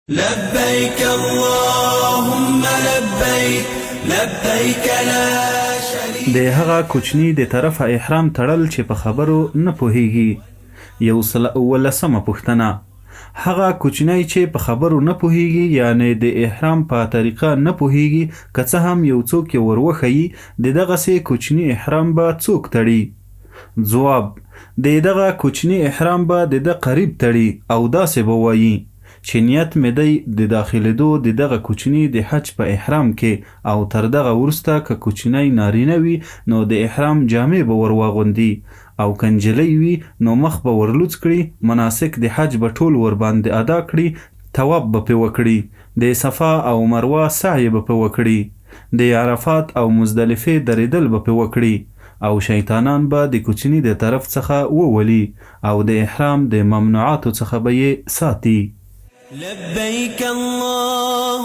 لبيك اللهم لبيك لبيك لا شريك. د هغه کوچنی د طرفه احرام تړل چې په خبرو نه پوهیږي. 11مه پوښتنه: هغه کوچنی چې په خبرو نه پوهیږي یعنی د احرام په طریقه نه پوهیږي که څه هم یو څوک یې وروښیي د دغسې کوچني احرام به څوک تړي؟ ځواب: د دغه کوچني احرام به د ده قریب تړي او داسې به وایي چې نیت مې دی د داخلېدو د دغه کوچني د حج په احرام کې او تر دغه وروسته که کوچنی نارینه وي نو د احرام جامې به ور واغوندي او که نجلۍ وي نو مخ به ورلوڅ کړي، مناسک د حج به ټول ورباندې ادا کړي، طواف به پې وکړي، د صفا او مروه سعی به پې وکړي، د عرفات او مزدلفې درېدل به پې وکړي او شیطانان به د کوچني د طرف څخه وولي او د احرام د ممنوعاتو څخه به یې ساتي. لبيك الله